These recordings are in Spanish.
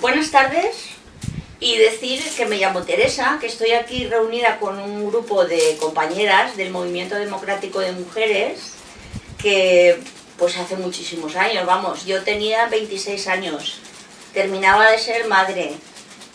buenas tardes y decir que me llamo Teresa, que estoy aquí reunida con un grupo de compañeras del Movimiento Democrático de Mujeres que pues hace muchísimos años, vamos, yo tenía 26 años, terminaba de ser madre,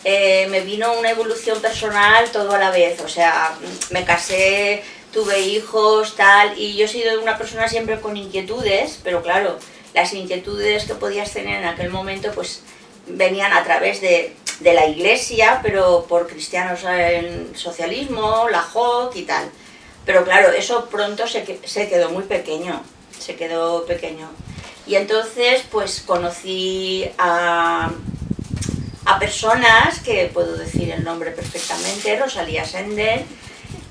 me vino una evolución personal todo a la vez, o sea, me casé, tuve hijos, tal, y yo he sido una persona siempre con inquietudes, pero claro, las inquietudes que podías tener en aquel momento pues venían a través de la iglesia, pero por cristianos en socialismo, la JOC y tal. Pero claro, eso pronto se quedó muy pequeño, se quedó pequeño. Y entonces pues conocí a personas, que puedo decir el nombre perfectamente, Rosalía Sender,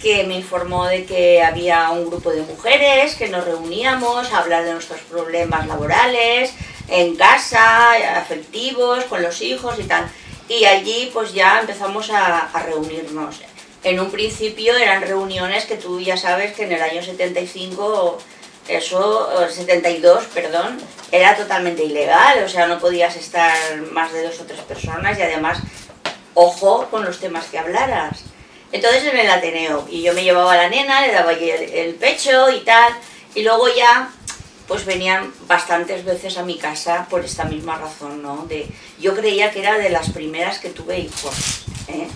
que me informó de que había un grupo de mujeres que nos reuníamos a hablar de nuestros problemas laborales, en casa, afectivos, con los hijos y tal. Y allí pues ya empezamos a reunirnos. En un principio eran reuniones que tú ya sabes que en el año 75, 72, perdón, era totalmente ilegal, o sea, no podías estar más de 2 o 3 personas y además, ojo con los temas que hablaras. Entonces en el Ateneo, y yo me llevaba a la nena, le daba allí el pecho y tal, y luego ya pues venían bastantes veces a mi casa por esta misma razón, ¿no? Yo creía que era de las primeras que tuve hijos, ¿eh?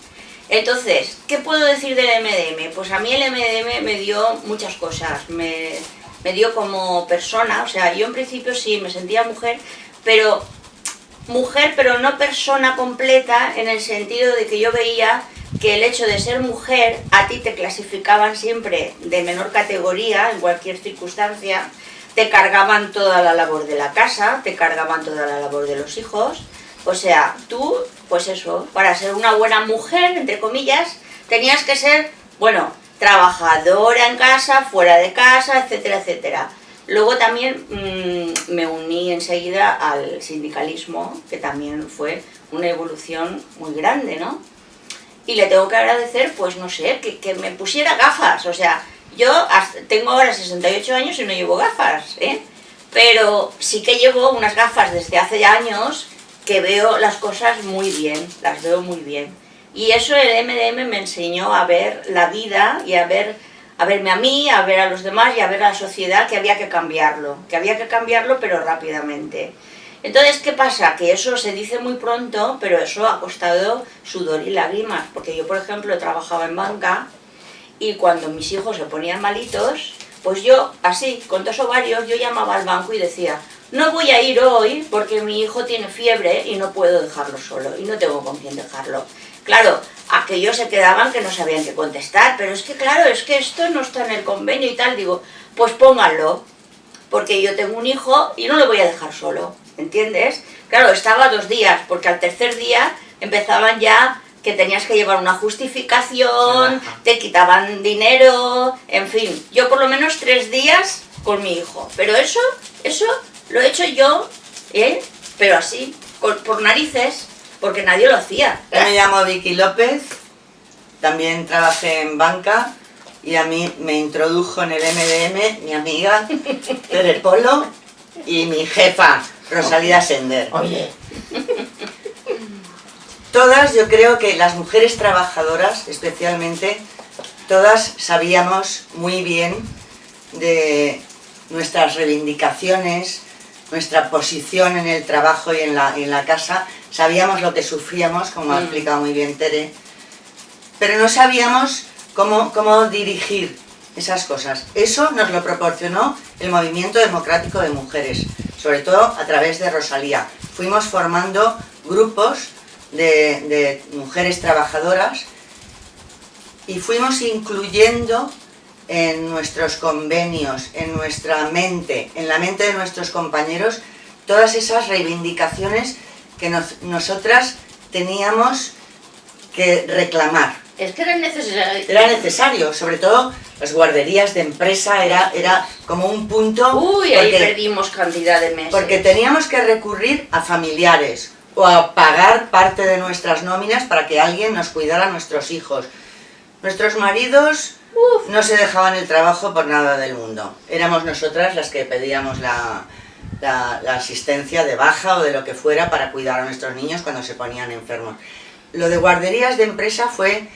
Entonces, ¿qué puedo decir del MDM? Pues a mí el MDM me dio muchas cosas, me dio como persona, o sea, yo en principio sí me sentía mujer, pero no persona completa, en el sentido de que yo veía que el hecho de ser mujer, a ti te clasificaban siempre de menor categoría en cualquier circunstancia, te cargaban toda la labor de la casa, te cargaban toda la labor de los hijos, o sea, tú, pues eso, para ser una buena mujer, entre comillas, tenías que ser, bueno, trabajadora en casa, fuera de casa, etcétera, etcétera. Luego también me uní enseguida al sindicalismo, que también fue una evolución muy grande, ¿no? Y le tengo que agradecer, pues no sé, que me pusiera gafas, o sea, yo tengo ahora 68 años y no llevo gafas, ¿eh? Pero sí que llevo unas gafas desde hace años que veo las cosas muy bien, las veo muy bien. Y eso el MDM me enseñó a ver la vida y a verme a mí, a ver a los demás y a ver a la sociedad, que había que cambiarlo pero rápidamente. Entonces, ¿qué pasa? Que eso se dice muy pronto, pero eso ha costado sudor y lágrimas, porque yo, por ejemplo, trabajaba en banca y cuando mis hijos se ponían malitos, pues yo, así, con 2 ovarios, yo llamaba al banco y decía, no voy a ir hoy porque mi hijo tiene fiebre y no puedo dejarlo solo y no tengo con quién dejarlo. Claro, aquellos se quedaban que no sabían qué contestar, pero es que claro, es que esto no está en el convenio y tal. Digo, pues pónganlo, porque yo tengo un hijo y no lo voy a dejar solo, ¿entiendes? Claro, estaba 2 días, porque al tercer día empezaban ya que tenías que llevar una justificación, te quitaban dinero, en fin. Yo por lo menos 3 días con mi hijo, pero eso lo he hecho yo, pero así, por narices, porque nadie lo hacía. Yo me llamo Vicky López, también trabajé en banca y a mí me introdujo en el MDM mi amiga Tere Polo y mi jefa Rosalía Sender. Oye. Todas, yo creo que las mujeres trabajadoras especialmente, todas sabíamos muy bien de nuestras reivindicaciones, nuestra posición en el trabajo y en la casa, sabíamos lo que sufríamos, como ha explicado muy bien Tere, pero no sabíamos cómo dirigir esas cosas. Eso nos lo proporcionó el Movimiento Democrático de Mujeres, sobre todo a través de Rosalía. Fuimos formando grupos de mujeres trabajadoras y fuimos incluyendo en nuestros convenios, en nuestra mente, en la mente de nuestros compañeros, todas esas reivindicaciones que nosotras teníamos que reclamar. Es que era necesario. Era necesario, sobre todo las guarderías de empresa, era como un punto... Uy, ahí perdimos cantidad de meses. Porque teníamos que recurrir a familiares o a pagar parte de nuestras nóminas para que alguien nos cuidara a nuestros hijos. Nuestros maridos no se dejaban el trabajo por nada del mundo. Éramos nosotras las que pedíamos la asistencia de baja o de lo que fuera para cuidar a nuestros niños cuando se ponían enfermos. Lo de guarderías de empresa fue,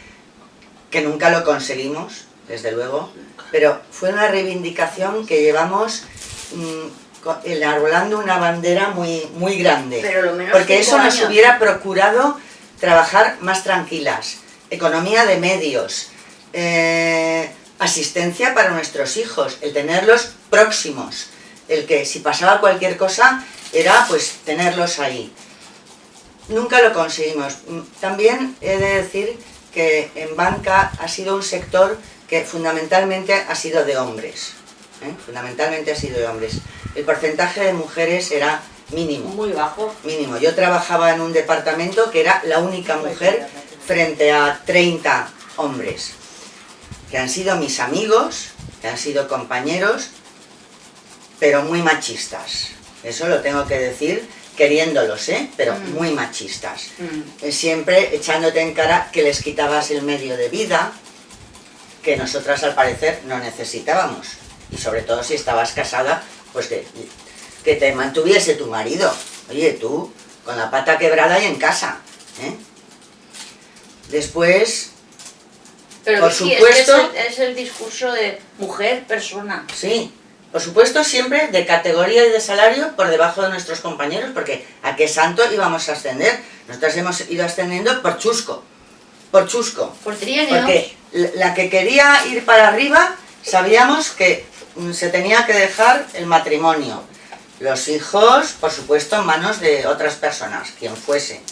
que nunca lo conseguimos, desde luego, pero fue una reivindicación que llevamos enarbolando una bandera muy grande, pero lo menos porque eso nos años. hubiera procurado trabajar más tranquilas, economía de medios, asistencia para nuestros hijos, el tenerlos próximos, el que si pasaba cualquier cosa era pues tenerlos ahí. Nunca lo conseguimos. También he de decir que en banca ha sido un sector que fundamentalmente ha sido de hombres, fundamentalmente ha sido de hombres. El porcentaje de mujeres era mínimo. Muy bajo. Mínimo. Yo trabajaba en un departamento que era la única mujer frente a 30 hombres, que han sido mis amigos, que han sido compañeros, pero muy machistas. Eso lo tengo que decir, queriéndolos, pero muy machistas. Siempre echándote en cara que les quitabas el medio de vida, que nosotras al parecer no necesitábamos. Y sobre todo si estabas casada, pues que te mantuviese tu marido. Oye, tú, con la pata quebrada y en casa. Después, pero por sí, supuesto... es el discurso de mujer, persona. Sí, por supuesto siempre de categoría y de salario por debajo de nuestros compañeros, porque ¿a qué santo íbamos a ascender? Nosotras hemos ido ascendiendo por chusco. Por trienios. Porque la que quería ir para arriba, sabíamos que se tenía que dejar el matrimonio. Los hijos, por supuesto, en manos de otras personas, quien fuese.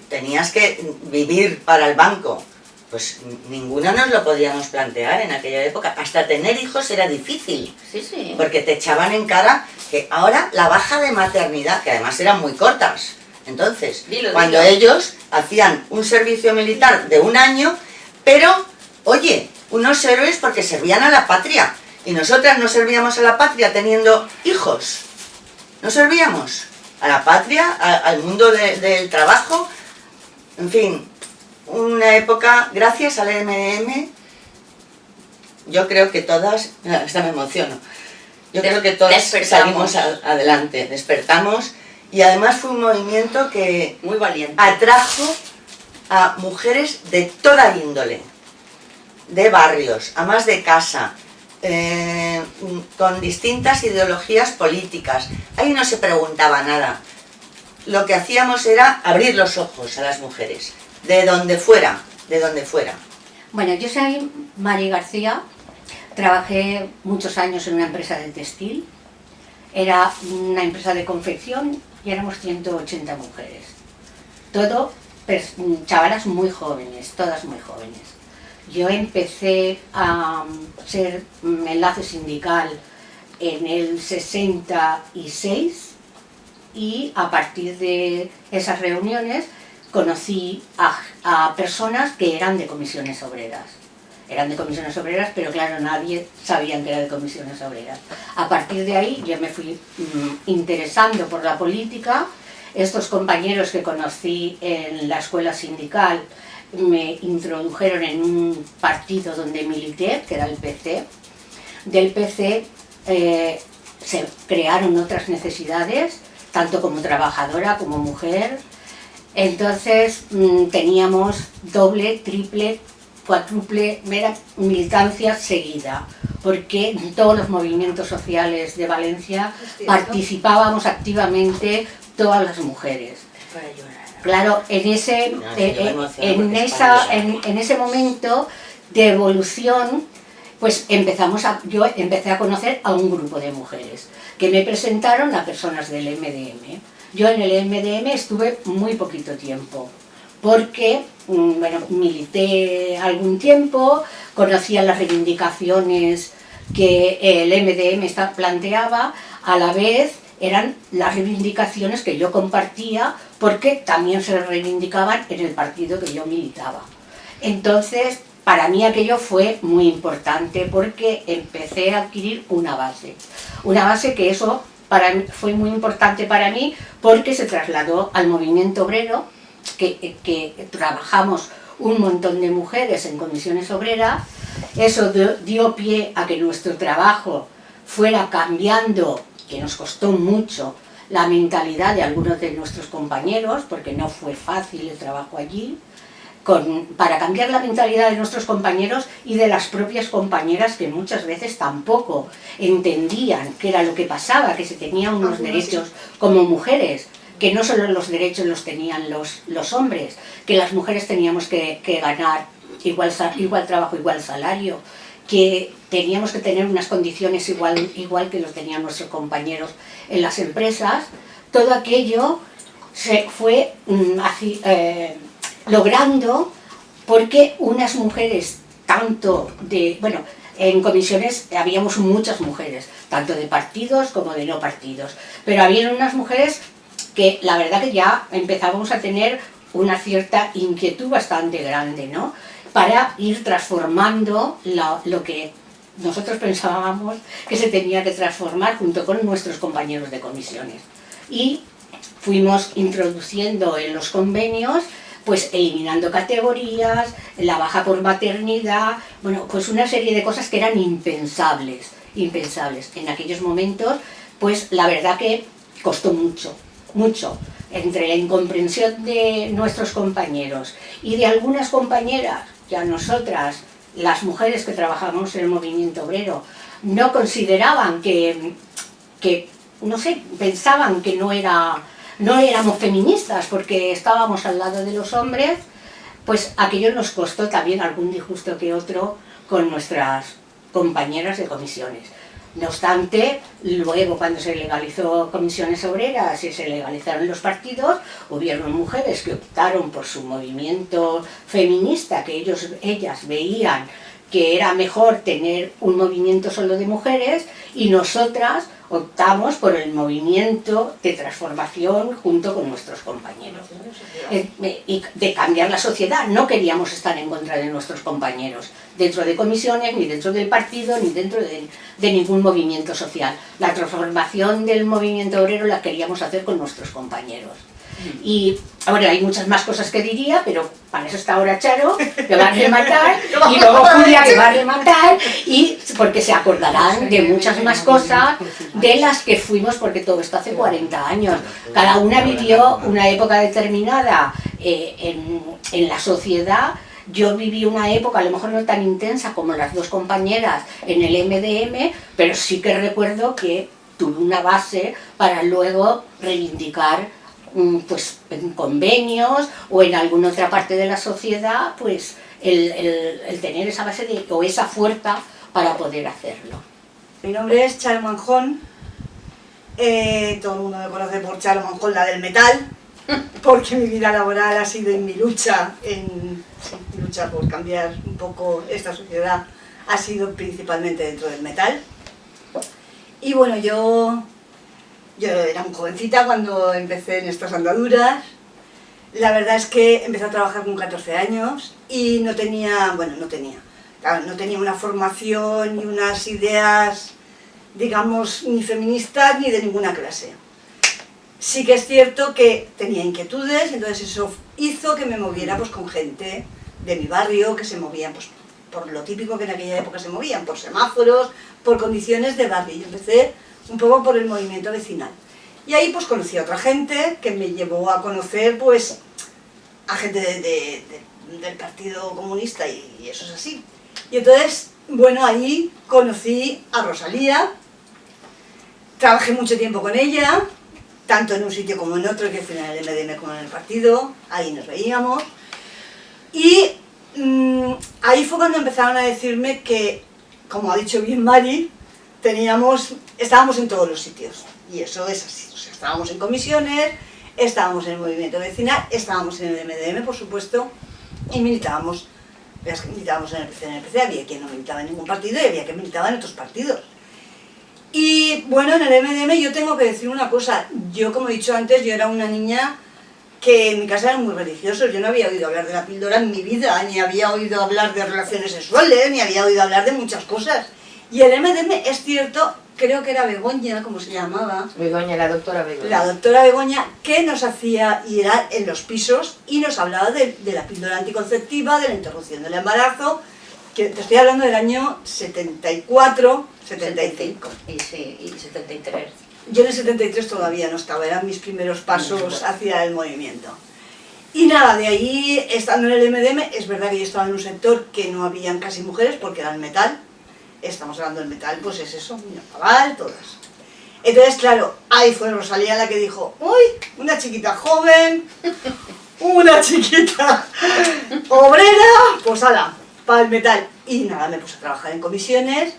Tenías que vivir para el banco. Pues ninguna nos lo podíamos plantear en aquella época. Hasta tener hijos era difícil. Sí. Porque te echaban en cara que ahora la baja de maternidad, que además eran muy cortas. Entonces, cuando ellos hacían un servicio militar de 1 año, pero, oye, unos héroes porque servían a la patria. Y nosotras no servíamos a la patria teniendo hijos. No servíamos a la patria, al mundo del trabajo. En fin, una época, gracias al MDM, yo creo que todas, hasta me emociono, yo creo que todas salimos adelante, despertamos. Y además fue un movimiento que muy valiente, atrajo a mujeres de toda índole, de barrios, amas de casa, con distintas ideologías políticas. Ahí no se preguntaba nada. Lo que hacíamos era abrir los ojos a las mujeres, de donde fuera, de donde fuera. Bueno, yo soy Mari García, trabajé muchos años en una empresa de textil, era una empresa de confección y éramos 180 mujeres. Todo chavalas muy jóvenes, todas muy jóvenes. Yo empecé a ser enlace sindical en el 66 y a partir de esas reuniones conocí a personas que eran de comisiones obreras. Eran de comisiones obreras, pero claro, nadie sabía que era de comisiones obreras. A partir de ahí yo me fui interesando por la política. Estos compañeros que conocí en la escuela sindical me introdujeron en un partido donde milité, que era el PC. Del PC se crearon otras necesidades, tanto como trabajadora como mujer. Entonces teníamos doble, triple, cuádruple militancia seguida, porque en todos los movimientos sociales de Valencia participábamos activamente todas las mujeres. Claro, en ese momento de evolución, pues yo empecé a conocer a un grupo de mujeres que me presentaron a personas del MDM. Yo en el MDM estuve muy poquito tiempo, porque bueno, milité algún tiempo, conocía las reivindicaciones que el MDM planteaba, a la vez eran las reivindicaciones que yo compartía, porque también se reivindicaban en el partido que yo militaba. Entonces, para mí aquello fue muy importante, porque empecé a adquirir una base que eso fue muy importante para mí, porque se trasladó al movimiento obrero, que trabajamos un montón de mujeres en comisiones obreras. Eso dio pie a que nuestro trabajo fuera cambiando, que nos costó mucho, la mentalidad de algunos de nuestros compañeros, porque no fue fácil el trabajo allí, para cambiar la mentalidad de nuestros compañeros y de las propias compañeras, que muchas veces tampoco entendían qué era lo que pasaba, que se tenían unos derechos como mujeres, que no solo los derechos los tenían los hombres, que las mujeres teníamos que ganar igual trabajo, igual salario, que teníamos que tener unas condiciones igual que los tenían nuestros compañeros en las empresas. Todo aquello se fue logrando porque unas mujeres en comisiones habíamos muchas mujeres, tanto de partidos como de no partidos, pero había unas mujeres que la verdad que ya empezábamos a tener una cierta inquietud bastante grande, ¿no?, para ir transformando lo que nosotros pensábamos que se tenía que transformar junto con nuestros compañeros de comisiones. Y fuimos introduciendo en los convenios, pues eliminando categorías, la baja por maternidad, bueno, pues una serie de cosas que eran impensables. En aquellos momentos, pues la verdad que costó mucho, entre la incomprensión de nuestros compañeros y de algunas compañeras que a nosotras, las mujeres que trabajamos en el movimiento obrero, no consideraban que no sé, pensaban que no éramos feministas porque estábamos al lado de los hombres, pues aquello nos costó también algún disgusto que otro con nuestras compañeras de comisiones. No obstante, luego cuando se legalizó comisiones obreras y se legalizaron los partidos, hubieron mujeres que optaron por su movimiento feminista, que ellas veían que era mejor tener un movimiento solo de mujeres, y nosotras optamos por el movimiento de transformación junto con nuestros compañeros. Y de cambiar la sociedad. No queríamos estar en contra de nuestros compañeros, dentro de comisiones, ni dentro del partido, ni dentro de ningún movimiento social. La transformación del movimiento obrero la queríamos hacer con nuestros compañeros. Y ahora hay muchas más cosas que diría, pero para eso está ahora Charo, que va a rematar, y luego Julia, que va a rematar, y porque se acordarán de muchas más cosas de las que fuimos, porque todo esto hace 40 años. Cada una vivió una época determinada en la sociedad. Yo viví una época, a lo mejor no tan intensa como las dos compañeras en el MDM, pero sí que recuerdo que tuve una base para luego reivindicar, pues en convenios o en alguna otra parte de la sociedad, pues el tener esa base o esa fuerza para poder hacerlo. Mi nombre es Charo Manjón, todo el mundo me conoce por Charo Manjón, la del metal, porque mi vida laboral ha sido en mi lucha por cambiar un poco esta sociedad, ha sido principalmente dentro del metal. Y bueno, yo era muy jovencita cuando empecé en estas andaduras. La verdad es que empecé a trabajar con 14 años y no tenía una formación ni unas ideas, digamos, ni feministas ni de ninguna clase. Sí que es cierto que tenía inquietudes, entonces eso hizo que me moviera pues con gente de mi barrio, que se movían pues por lo típico que en aquella época se movían, por semáforos, por condiciones de barrio. Yo empecé un poco por el movimiento vecinal. Y ahí pues conocí a otra gente que me llevó a conocer pues a gente del Partido Comunista y eso es así. Y entonces, bueno, ahí conocí a Rosalía, trabajé mucho tiempo con ella, tanto en un sitio como en otro, que fue en el MDM como en el partido, ahí nos veíamos. Y ahí fue cuando empezaron a decirme que, como ha dicho bien Mari, estábamos en todos los sitios, y eso es así. O sea, estábamos en comisiones, estábamos en el movimiento vecinal, estábamos en el MDM, por supuesto, y militábamos en el PC, había quien no militaba en ningún partido y había quien militaba en otros partidos. Y bueno, en el MDM yo tengo que decir una cosa, yo como he dicho antes, yo era una niña que en mi casa eran muy religiosos, yo no había oído hablar de la píldora en mi vida, ni había oído hablar de relaciones sexuales, ni había oído hablar de muchas cosas. Y el MDM, es cierto, creo que era Begoña, como se llamaba. Begoña, la doctora Begoña. La doctora Begoña, que nos hacía ir en los pisos y nos hablaba de la píldora anticonceptiva, de la interrupción del embarazo, que te estoy hablando del año 74, 75. Y sí, y 73. Yo en el 73 todavía no estaba, eran mis primeros pasos hacia el movimiento. Y nada, de ahí, estando en el MDM, es verdad que yo estaba en un sector que no habían casi mujeres porque era el metal. Estamos hablando del metal, pues es eso, Unión Naval, todas. Entonces, claro, ahí fue Rosalía la que dijo, uy, una chiquita joven, una chiquita obrera, pues ala, para el metal. Y nada, me puse a trabajar en comisiones,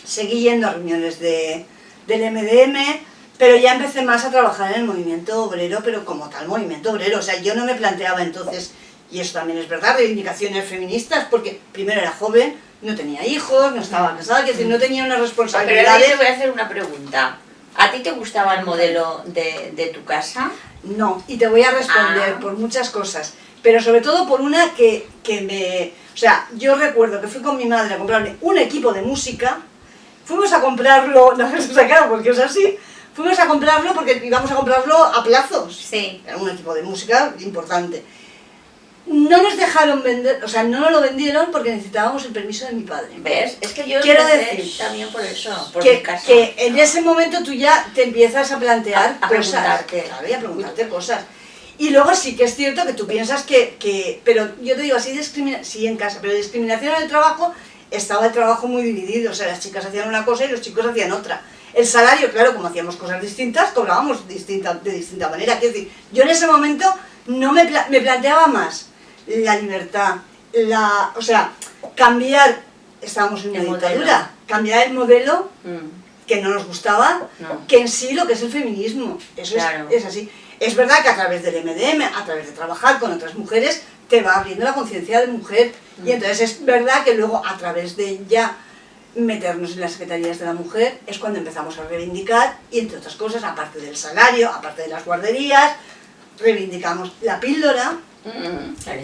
seguí yendo a reuniones del MDM, pero ya empecé más a trabajar en el movimiento obrero, pero como tal movimiento obrero. O sea, yo no me planteaba entonces, y eso también es verdad, reivindicaciones feministas, porque primero era joven, no tenía hijos, no estaba casada, es decir, no tenía unas Pero responsabilidades. ahora te voy a hacer una pregunta. ¿A ti te gustaba el modelo de tu casa? No, y te voy a responder por muchas cosas, pero sobre todo por una que me... O sea, yo recuerdo que fui con mi madre a comprarle un equipo de música, fuimos a comprarlo, no me sacado porque es así, fuimos a comprarlo porque íbamos a comprarlo a plazos. Sí. Era un equipo de música importante. No nos dejaron vender, o sea, no nos lo vendieron porque necesitábamos el permiso de mi padre. ¿Ves? Es que yo Quiero empecé decir también por eso, por mi casa. que en ese momento tú ya te empiezas a plantear A cosas. preguntarte. Claro, y a preguntarte cosas. Y luego sí que es cierto que tú piensas pero yo te digo así, sí en casa, pero discriminación en el trabajo, estaba el trabajo muy dividido, o sea, las chicas hacían una cosa y los chicos hacían otra. El salario, claro, como hacíamos cosas distintas, cobrábamos de distinta manera. Quiero decir, yo en ese momento no me planteaba más la libertad, o sea, cambiar, estábamos en una El dictadura, modelo. cambiar el modelo Mm, que no nos gustaba, No. que en sí lo que es el feminismo, eso Claro. es así. Es verdad que a través del MDM, a través de trabajar con otras mujeres, te va abriendo la conciencia de mujer, y entonces es verdad que luego a través de ya meternos en las secretarías de la mujer es cuando empezamos a reivindicar, y entre otras cosas, aparte del salario, aparte de las guarderías, reivindicamos la píldora,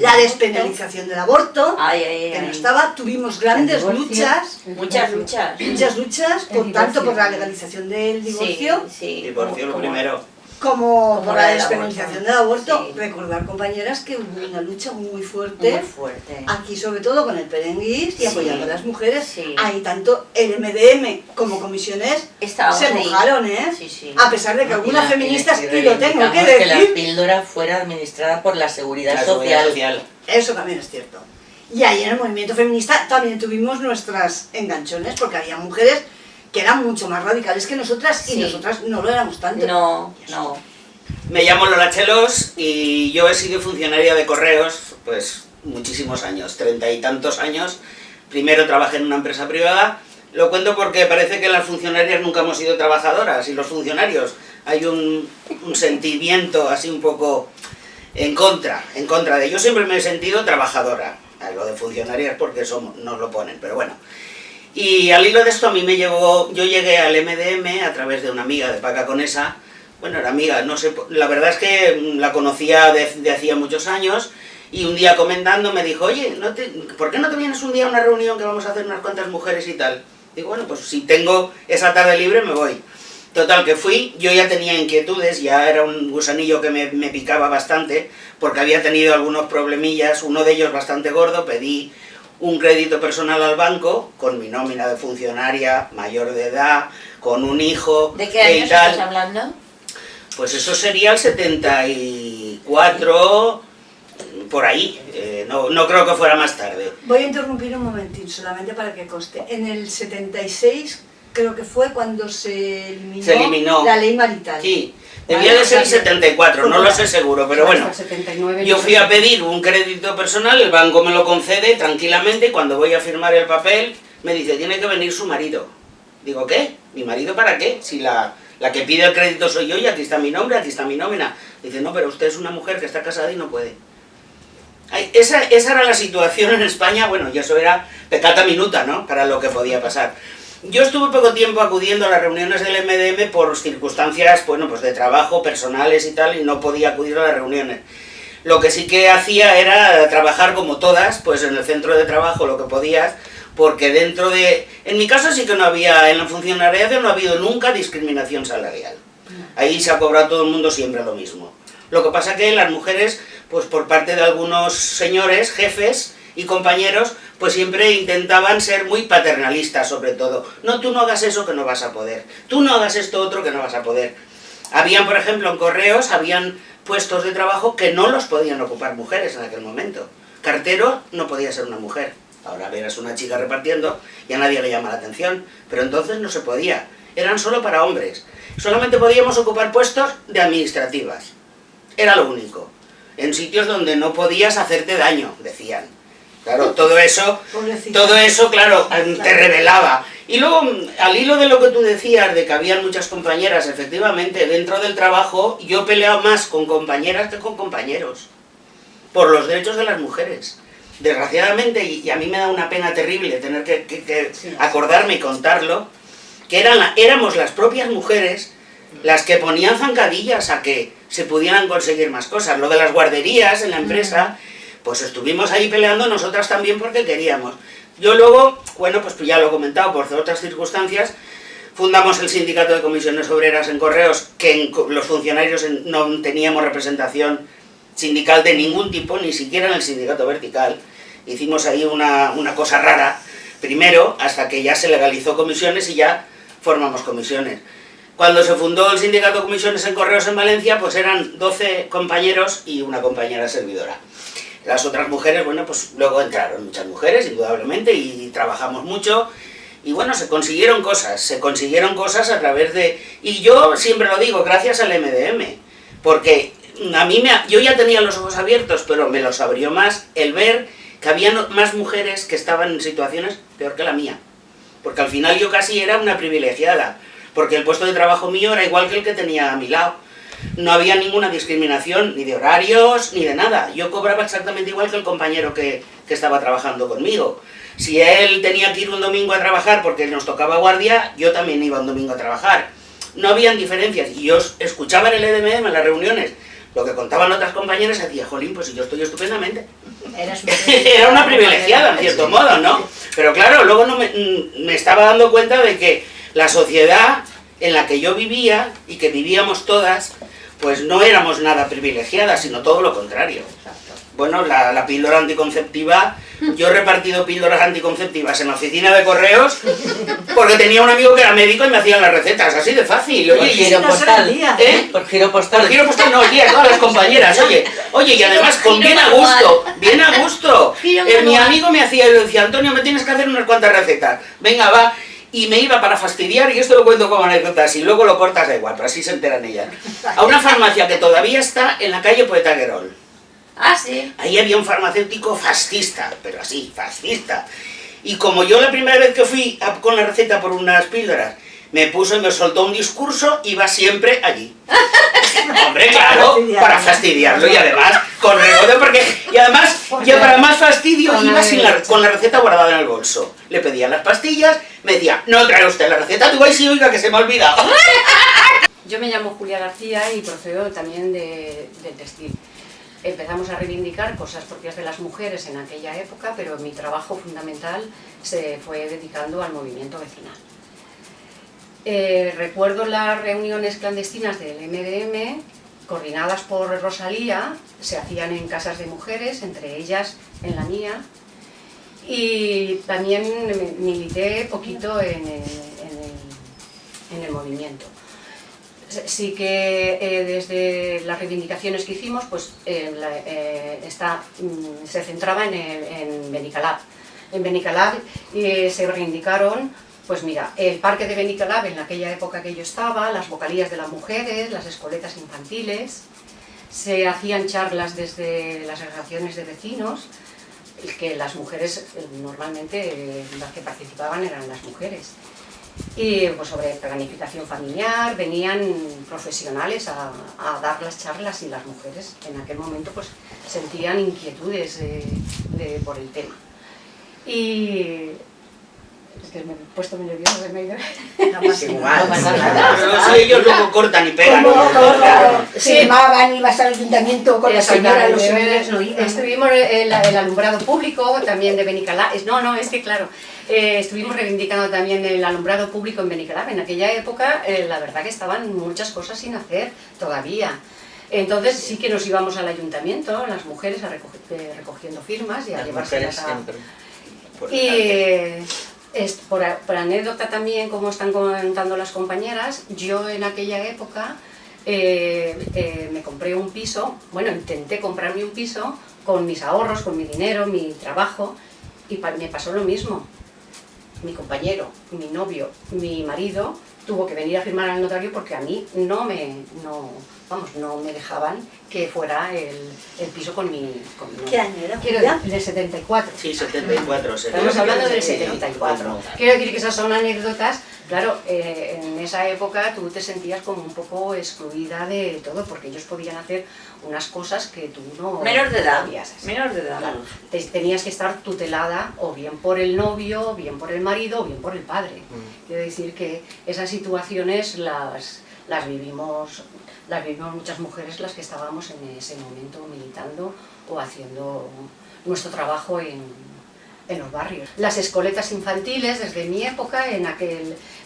la despenalización del aborto, Ay, ay, que no ay. estaba, tuvimos grandes El divorcio. luchas, Muchas luchas. muchas luchas, El por tanto por la divorcio. legalización del divorcio, Sí, sí. Divorcio lo como- primero. como por la del despenalización aborto. del aborto. Sí. Recordar, compañeras, que hubo una lucha muy fuerte, Muy fuerte. aquí sobre todo con el Perenguis y Sí. apoyando a las mujeres. Sí. Ahí tanto el MDM como comisiones Estábamos se ahí. mojaron, ¿eh? Sí, sí. A pesar de que algunas feministas, y lo tengo que reivindicamos que la decir, píldora fuera administrada por la Seguridad La Social. seguridad social. eso también es cierto. Y ahí en el movimiento feminista también tuvimos nuestras enganchones, porque había mujeres que eran mucho más radicales que nosotras, y Sí. nosotras no lo éramos tanto. No, no. Me llamo Lola Chelos y yo he sido funcionaria de correos pues muchísimos años, 30 y tantos años. Primero trabajé en una empresa privada. Lo cuento porque parece que las funcionarias nunca hemos sido trabajadoras, y los funcionarios hay un sentimiento así un poco en contra de... Yo siempre me he sentido trabajadora. Lo de funcionarias porque nos lo ponen, pero bueno. Y al hilo de esto a mí me llevó... Yo llegué al MDM a través de una amiga de Paca Conesa. Bueno, era amiga, no sé, la verdad es que la conocía de hacía muchos años, y un día comentando me dijo, oye, ¿por qué no te vienes un día a una reunión que vamos a hacer unas cuantas mujeres y tal? Digo, bueno, pues si tengo esa tarde libre me voy. Total, que fui, yo ya tenía inquietudes, ya era un gusanillo que me picaba bastante, porque había tenido algunos problemillas, uno de ellos bastante gordo. Pedí un crédito personal al banco, con mi nómina de funcionaria, mayor de edad, con un hijo, ¿De qué años y tal. estás hablando? Pues eso sería el 74, por ahí, no creo que fuera más tarde. Voy a interrumpir un momentín solamente para que conste. En el 76 creo que fue cuando se eliminó la ley marital. Sí, debía de ser el 74, no lo sé seguro, pero bueno. Hasta el 79 Yo no fui sé. a pedir un crédito personal, el banco me lo concede tranquilamente, y cuando voy a firmar el papel me dice, tiene que venir su marido. Digo, ¿qué? ¿Mi marido para qué? Si la que pide el crédito soy yo y aquí está mi nombre, aquí está mi nómina. Dice, no, pero usted es una mujer que está casada y no puede. Ay, esa era la situación en España, bueno, y eso era peccata minuta, ¿no?, para lo que podía pasar. Yo estuve poco tiempo acudiendo a las reuniones del MDM por circunstancias, bueno, pues de trabajo, personales y tal, y no podía acudir a las reuniones. Lo que sí que hacía era trabajar como todas, pues en el centro de trabajo lo que podías, porque dentro de... En mi caso sí que no había, en la funcionariado no ha habido nunca discriminación salarial. Ahí se ha cobrado todo el mundo siempre lo mismo. Lo que pasa que las mujeres, pues por parte de algunos señores, jefes y compañeros, pues siempre intentaban ser muy paternalistas sobre todo. No, tú no hagas eso que no vas a poder. Tú no hagas esto otro que no vas a poder. Habían, por ejemplo, en correos, habían puestos de trabajo que no los podían ocupar mujeres en aquel momento. Cartero no podía ser una mujer. Ahora verás una chica repartiendo y a nadie le llama la atención. Pero entonces no se podía. Eran solo para hombres. Solamente podíamos ocupar puestos de administrativas. Era lo único. En sitios donde no podías hacerte daño, decían. Claro, todo eso, claro, te revelaba. Y luego, al hilo de lo que tú decías, de que habían muchas compañeras, efectivamente, dentro del trabajo, yo he peleado más con compañeras que con compañeros. Por los derechos de las mujeres. Desgraciadamente, y a mí me da una pena terrible tener que acordarme y contarlo, que éramos las propias mujeres las que ponían zancadillas a que se pudieran conseguir más cosas. Lo de las guarderías en la empresa, pues estuvimos ahí peleando nosotras también porque queríamos. Yo luego, bueno, pues ya lo he comentado, por otras circunstancias, fundamos el Sindicato de Comisiones Obreras en Correos, que los funcionarios no teníamos representación sindical de ningún tipo, ni siquiera en el sindicato vertical. Hicimos ahí una cosa rara, primero, hasta que ya se legalizó comisiones y ya formamos comisiones. Cuando se fundó el Sindicato de Comisiones en Correos en Valencia, pues eran 12 compañeros y una compañera servidora. Las otras mujeres, bueno, pues luego entraron muchas mujeres, indudablemente, y trabajamos mucho. Y bueno, se consiguieron cosas a través de... Y yo siempre lo digo, gracias al MDM, porque yo ya tenía los ojos abiertos, pero me los abrió más el ver que había más mujeres que estaban en situaciones peor que la mía. Porque al final yo casi era una privilegiada, porque el puesto de trabajo mío era igual que el que tenía a mi lado. No había ninguna discriminación, ni de horarios, ni de nada. Yo cobraba exactamente igual que el compañero que estaba trabajando conmigo. Si él tenía que ir un domingo a trabajar porque nos tocaba guardia, yo también iba un domingo a trabajar. No habían diferencias. Y yo escuchaba en el EDMM, en las reuniones, lo que contaban otras compañeras, y decía, jolín, pues yo estoy estupendamente. Era una privilegiada, en cierto modo, ¿no? Pero claro, luego me estaba dando cuenta de que la sociedad en la que yo vivía, y que vivíamos todas, pues no éramos nada privilegiadas, sino todo lo contrario. Bueno, la píldora anticonceptiva, yo he repartido píldoras anticonceptivas en la oficina de correos, porque tenía un amigo que era médico y me hacían las recetas, así de fácil. Oye, por giro postal, ¿eh? Por giro postal. Por giro postal, no, oye, a todas las compañeras, oye, y además con bien a gusto. Mi amigo me hacía, y le decía, Antonio, me tienes que hacer unas cuantas recetas, venga, va. Y me iba para fastidiar, y esto lo cuento como anécdotas, y luego lo cortas, da igual, pero así se enteran ellas. A una farmacia que todavía está en la calle Poeta Guerol. Ah, sí. Ahí había un farmacéutico fascista, pero así, fascista. Y como yo la primera vez que fui con la receta por unas píldoras, me puso y me soltó un discurso, iba siempre allí. Hombre, claro, para fastidiarlo, y además con regodo, y además, ya para más fastidio, iba con la receta guardada en el bolso. Le pedía las pastillas, me decía, no trae usted la receta, tú vais y oiga que se me ha olvidado. Yo me llamo Julia García y procedo también del textil. Empezamos a reivindicar cosas propias de las mujeres en aquella época, pero mi trabajo fundamental se fue dedicando al movimiento vecinal. Recuerdo las reuniones clandestinas del MDM, coordinadas por Rosalía, se hacían en casas de mujeres, entre ellas en la mía, y también milité poquito en el movimiento. Sí que desde las reivindicaciones que hicimos, pues se centraba en Benicalab. En Benicalab se reivindicaron, pues mira, el parque de Benicalab en aquella época que yo estaba, las vocalías de las mujeres, las escoletas infantiles, se hacían charlas desde las asociaciones de vecinos, que las mujeres normalmente las que participaban eran las mujeres. Y pues sobre planificación familiar, venían profesionales a dar las charlas, y las mujeres en aquel momento pues sentían inquietudes por el tema. Y es que me he puesto muy nerviosa, se me ha ido. Igual, pero ellos luego cortan y pegan. Se llamaban, ibas al ayuntamiento con la señora, los señores no iban. Estuvimos el alumbrado público también de Benicalab. No, es que claro, estuvimos reivindicando también el alumbrado público en Benicalab. En aquella época, la verdad que estaban muchas cosas sin hacer todavía. Entonces sí que nos íbamos al ayuntamiento, las mujeres recogiendo firmas y a llevárselas a... por Y por anécdota también, como están comentando las compañeras, yo en aquella época me compré un piso, bueno, intenté comprarme un piso con mis ahorros, con mi dinero, mi trabajo, y me pasó lo mismo. Mi compañero, mi novio, mi marido tuvo que venir a firmar al notario porque a mí no me dejaban que fuera el piso con mi novio. ¿Qué año era? Quiero decir, del 74. Sí, 74. Estamos hablando del Sí, 74. Quiero decir que esas son anécdotas. Claro, en esa época tú te sentías como un poco excluida de todo, porque ellos podían hacer unas cosas que tú no Menor de edad. podías hacer. Menor de edad. Claro, tenías que estar tutelada o bien por el novio, o bien por el marido, o bien por el padre. Quiero decir que esas situaciones las vivimos muchas mujeres, las que estábamos en ese momento militando o haciendo nuestro trabajo en los barrios. Las escoletas infantiles, desde mi época,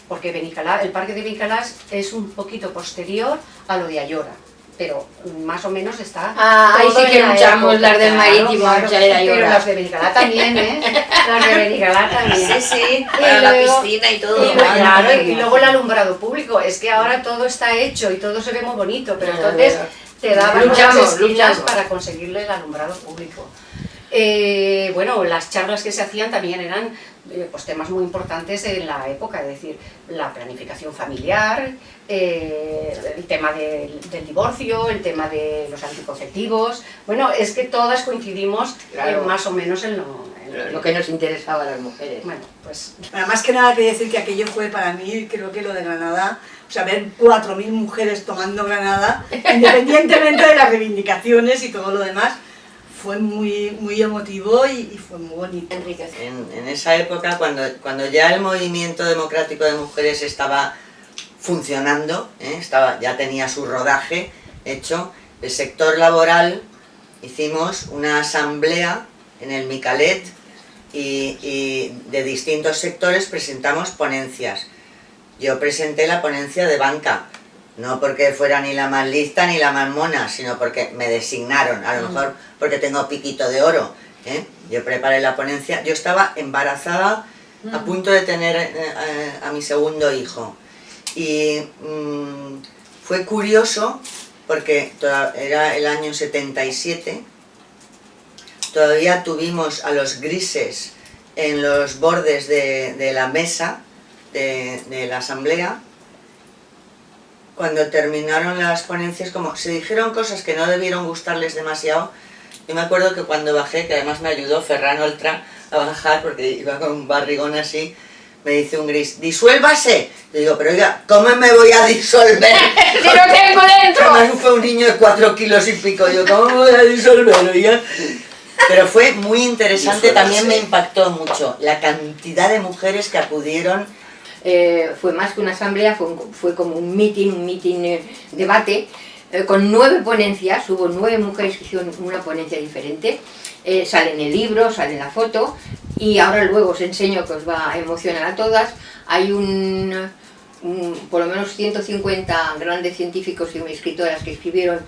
porque el parque de Benicalap es un poquito posterior a lo de Ayora, pero más o menos está... Ahí todo sí que en la luchamos época, las del Marítimo, claro, muchas de Ayora. pero las de Benicalap también, Las de Benicalap también. Sí, para la luego- piscina y todo. y luego el alumbrado público, es que ahora todo está hecho y todo se ve muy bonito, pero entonces te daban Luchamos, muchas esquinas luchamos. para conseguirle el alumbrado público. Bueno, las charlas que se hacían también eran pues temas muy importantes en la época, es decir, la planificación familiar, el tema del divorcio, el tema de los anticonceptivos. Bueno, es que todas coincidimos Claro. más o menos en Lo que nos interesaba a las mujeres. Bueno, pues Bueno, más que nada quería decir que aquello fue para mí, creo que lo de Granada, o sea, ver 4.000 mujeres tomando Granada, independientemente de las reivindicaciones y todo lo demás, fue muy, muy emotivo y fue muy bonito. En esa época, cuando ya el movimiento democrático de mujeres estaba funcionando, ya tenía su rodaje hecho, el sector laboral hicimos una asamblea en el Micalet y de distintos sectores presentamos ponencias. Yo presenté la ponencia de banca, no porque fuera ni la más lista ni la más mona, sino porque me designaron, a lo mejor porque tengo piquito de oro. Yo preparé la ponencia, yo estaba embarazada, a punto de tener a mi segundo hijo. Y fue curioso porque era el año 77, todavía tuvimos a los grises en los bordes de la mesa de la asamblea. Cuando terminaron las ponencias, como se dijeron cosas que no debieron gustarles demasiado, yo me acuerdo que cuando bajé, que además me ayudó Ferran Oltra a bajar, porque iba con un barrigón así, me dice un gris, ¡disuélvase! Le digo, pero oiga, ¿cómo me voy a disolver? ¡Si lo tengo dentro! Además fue un niño de 4 kilos y pico, yo, ¿cómo me voy a disolver, oiga? Pero fue muy interesante, también me impactó mucho la cantidad de mujeres que acudieron. Fue más que una asamblea, fue como un meeting, debate, con 9 ponencias, hubo 9 mujeres que hicieron una ponencia diferente, sale en el libro, sale en la foto, y ahora luego os enseño que os va a emocionar a todas. Hay por lo menos 150 grandes científicos y escritoras que escribieron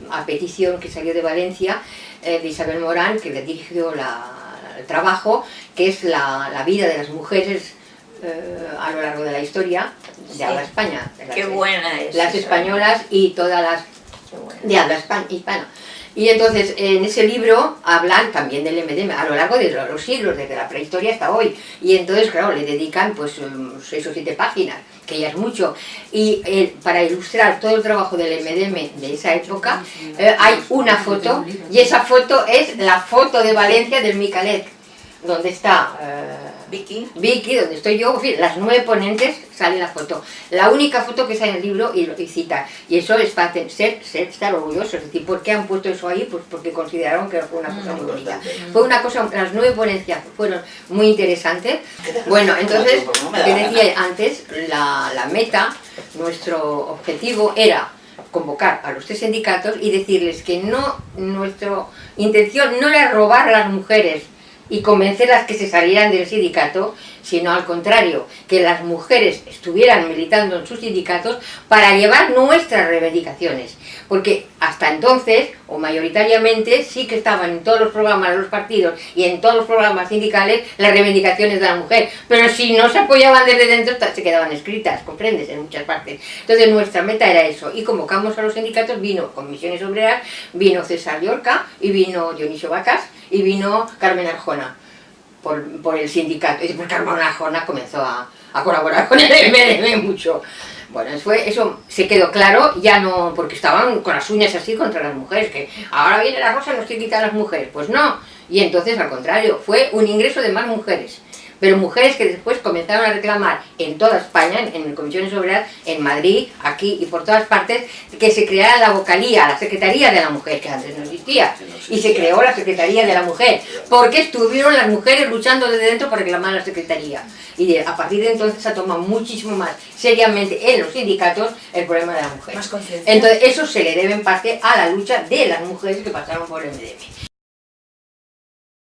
a petición que salió de Valencia, de Isabel Morán, que le dirigió el trabajo, que es la vida de las mujeres a lo largo de la historia de habla España. Qué buena es. Las españolas y todas las de habla hispana. Y entonces en ese libro hablan también del MDM a lo largo de los siglos, desde la prehistoria hasta hoy. Y entonces, claro, le dedican pues 6 o 7 páginas, que ya es mucho. Y para ilustrar todo el trabajo del MDM de esa época, hay una foto, y esa foto es la foto de Valencia del Micalet, donde está Vicky, donde estoy yo, en fin, las 9 ponentes, sale la foto. La única foto que sale en el libro y cita. Y eso es para estar orgullosos. Es decir, ¿por qué han puesto eso ahí? Pues porque consideraron que fue una cosa muy bonita. Fue una cosa, las 9 ponencias fueron muy interesantes. Bueno, entonces, lo que decía antes, la meta, nuestro objetivo era convocar a los 3 sindicatos y decirles que nuestra intención no era robar a las mujeres y convencerlas que se salieran del sindicato, sino al contrario, que las mujeres estuvieran militando en sus sindicatos para llevar nuestras reivindicaciones. Porque hasta entonces, o mayoritariamente, sí que estaban en todos los programas de los partidos y en todos los programas sindicales las reivindicaciones de la mujer. Pero si no se apoyaban desde dentro, se quedaban escritas, ¿comprendes? En muchas partes. Entonces nuestra meta era eso. Y convocamos a los sindicatos, vino Comisiones Obreras, vino César Llorca, y vino Dionisio Vacas, y vino Carmen Arjona. Por el sindicato, y porque Carmen Arjona comenzó a colaborar con el MDM mucho. Bueno, eso se quedó claro, ya no, porque estaban con las uñas así contra las mujeres, que ahora viene la Rosa, nos quiere quitar a las mujeres. Pues no, y entonces al contrario, fue un ingreso de más mujeres. Pero mujeres que después comenzaron a reclamar en toda España, en Comisiones Obreras, en Madrid, aquí y por todas partes, que se creara la vocalía, la Secretaría de la Mujer, que antes no existía. Y se creó la Secretaría de la Mujer, porque estuvieron las mujeres luchando desde dentro para reclamar la Secretaría. Y a partir de entonces se ha tomado muchísimo más seriamente en los sindicatos el problema de la mujer. Más conciencia. Entonces eso se le debe en parte a la lucha de las mujeres que pasaron por el MDM.